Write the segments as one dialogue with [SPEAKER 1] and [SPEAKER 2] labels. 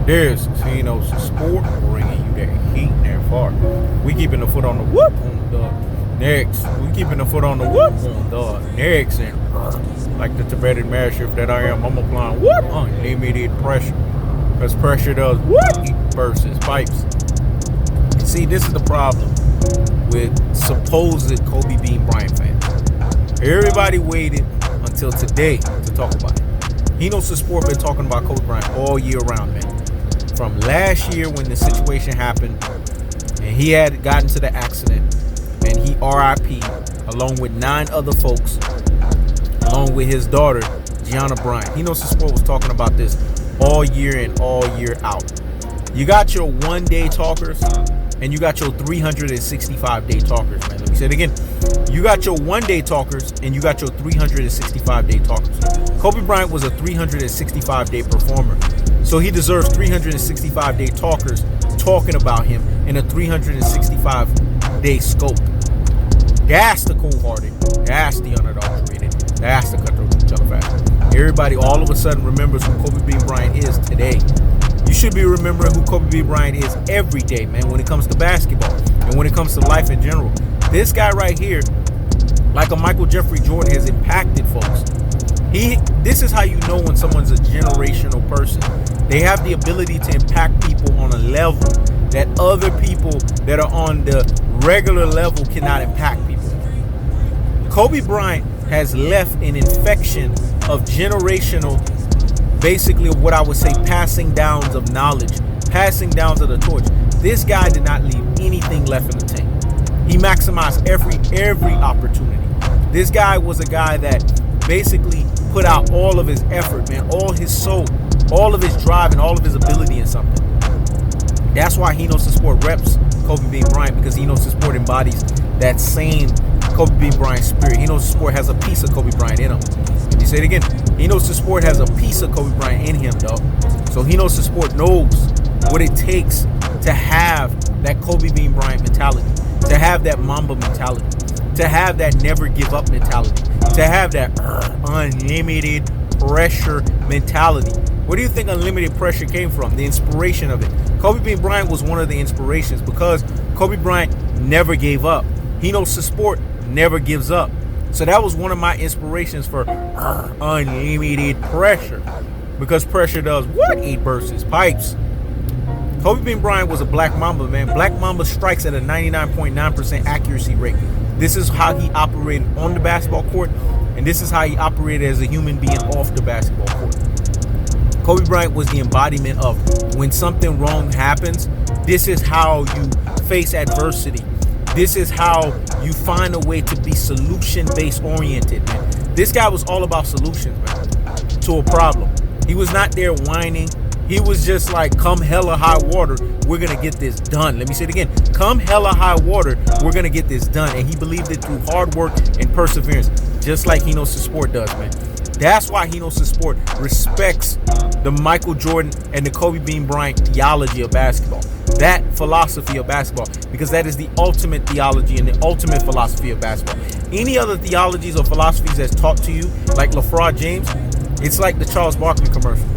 [SPEAKER 1] This is Hino's Sport, bringing you that heat and that far. We keeping the foot on the whoop on the next. We keeping the foot on the whoop on the next. And like the Tibetan mastiff that I am, I'm applying whoop unlimited pressure. Because pressure does what? It bursts pipes. See, this is the problem with supposed Kobe Bean Bryant fans. Everybody waited until today to talk about it. Hino's Sport been talking about Kobe Bryant all year round, man. From last year when the situation happened and he had gotten to the accident and he RIP along with 9 other folks, along with his daughter, Gianna Bryant. Hino's Sport was talking about this all year and all year out. You got your one-day talkers and you got your 365-day talkers, man. Let me say it again. You got your one-day talkers and you got your 365-day talkers. Kobe Bryant was a 365-day performer. So he deserves 365-day talkers talking about him in a 365-day scope. That's the cold-hearted. That's the unadulterated. That's the cutthroat telefact. Everybody all of a sudden remembers who Kobe Bean Bryant is today. You should be remembering who Kobe Bean Bryant is every day, man, when it comes to basketball and when it comes to life in general. This guy right here, like a Michael Jeffrey Jordan, has impacted folks. This is how you know when someone's a generational person. They have the ability to impact people on a level that other people that are on the regular level cannot impact people. Kobe Bryant has left an infection of generational, basically of what I would say passing downs of knowledge, passing downs of the torch. This guy did not leave anything left in the tank. He maximized every opportunity. This guy was a guy that basically put out all of his effort, man, all his soul, all of his drive, and all of his ability in something. That's why Hino's Sport reps Kobe Bean Bryant, because Hino's Sport embodies that same Kobe Bean Bryant spirit. Hino's Sport has a piece of Kobe Bryant in him. Let me say it again. Hino's Sport has a piece of Kobe Bryant in him, though. So Hino's Sport knows what it takes to have that Kobe Bean Bryant mentality, to have that Mamba mentality, to have that never give up mentality, to have that unlimited pressure mentality. Where do you think unlimited pressure came from? The inspiration of it. Kobe Bean Bryant was one of the inspirations because Kobe Bryant never gave up. Hino's Sport never gives up. So that was one of my inspirations for unlimited pressure, because pressure does what? It bursts pipes. Kobe Bean Bryant was a Black Mamba, man. Black Mamba strikes at a 99.9% accuracy rate. This is how he operated on the basketball court, and this is how he operated as a human being off the basketball court. Kobe Bryant was the embodiment of when something wrong happens, this is how you face adversity. This is how you find a way to be solution-based oriented, man. This guy was all about solutions, man, to a problem. He was not there whining. He was just like, come hella high water, we're going to get this done. Let me say it again. Come hella high water, we're going to get this done. And he believed it through hard work and perseverance, just like Hino's Sport does, man. That's why Hino's Sport respects the Michael Jordan and the Kobe Bean Bryant theology of basketball. That philosophy of basketball, because that is the ultimate theology and the ultimate philosophy of basketball. Any other theologies or philosophies that's taught to you, like LeFraud James, it's like the Charles Barkley commercial.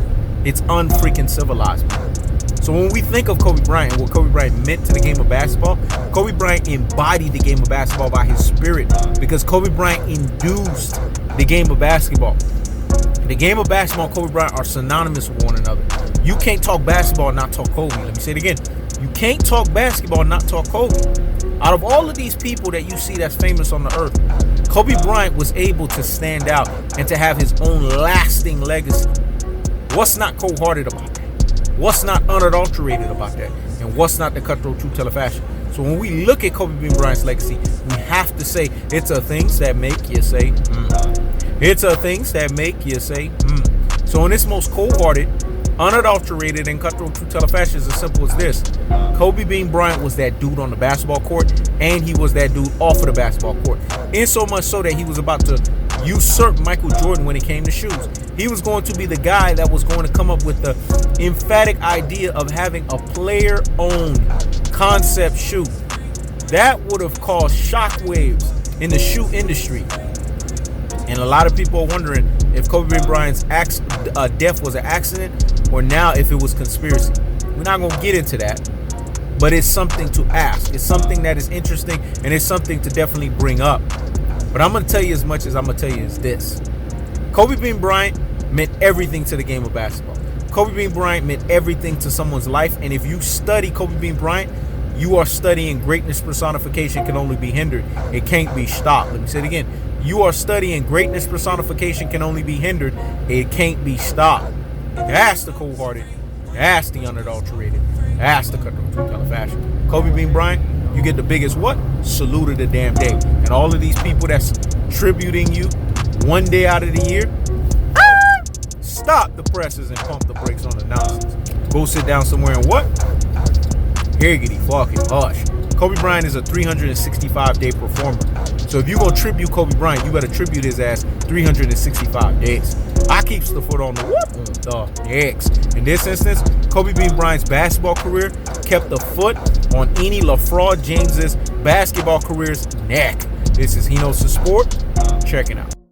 [SPEAKER 1] It's unfreaking civilized, man. So when we think of Kobe Bryant and what Kobe Bryant meant to the game of basketball, Kobe Bryant embodied the game of basketball by his spirit, because Kobe Bryant induced the game of basketball. The game of basketball and Kobe Bryant are synonymous with one another. You can't talk basketball and not talk Kobe. Let me say it again. You can't talk basketball and not talk Kobe. Out of all of these people that you see that's famous on the earth, Kobe Bryant was able to stand out and to have his own lasting legacy. What's not cold-hearted about that? What's not unadulterated about that? And what's not the cutthroat true teller fashion? So when we look at Kobe Bean Bryant's legacy, we have to say it's a things that make you say, It's a things that make you say, So in this most cold-hearted, unadulterated, and cutthroat true teller fashion is as simple as this. Kobe Bean Bryant was that dude on the basketball court, and he was that dude off of the basketball court. In so much so that he was about to usurp Michael Jordan when it came to shoes. He was going to be the guy that was going to come up with the emphatic idea of having a player-owned concept shoe. That would have caused shockwaves in the shoe industry. And a lot of people are wondering if Kobe Bryant's death was an accident or now if it was conspiracy. We're not going to get into that, but it's something to ask. It's something that is interesting, and it's something to definitely bring up. But I'm going to tell you as much as I'm going to tell you is this. Kobe Bean Bryant meant everything to the game of basketball. Kobe Bean Bryant meant everything to someone's life, and if you study Kobe Bean Bryant, you are studying greatness personification can only be hindered. It can't be stopped. Let me say it again. You are studying greatness personification can only be hindered. It can't be stopped. That's the cold-hearted. That's the unadulterated. That's the cutthroat truth-teller fashion. Kobe Bean Bryant, you get the biggest what? Salute of the damn day. And all of these people that's tributing you one day out of the year, stop the presses and pump the brakes on the nonsense. Go sit down somewhere and what? Higgity fucking hush. Kobe Bryant is a 365-day performer. So if you're going to tribute Kobe Bryant, you better tribute his ass 365 days. I keeps the foot on the whoop on the X. In this instance, Kobe Bean Bryant's basketball career kept the foot on any LaFraud James's basketball career's neck. This is He Knows the Sport. Check it out.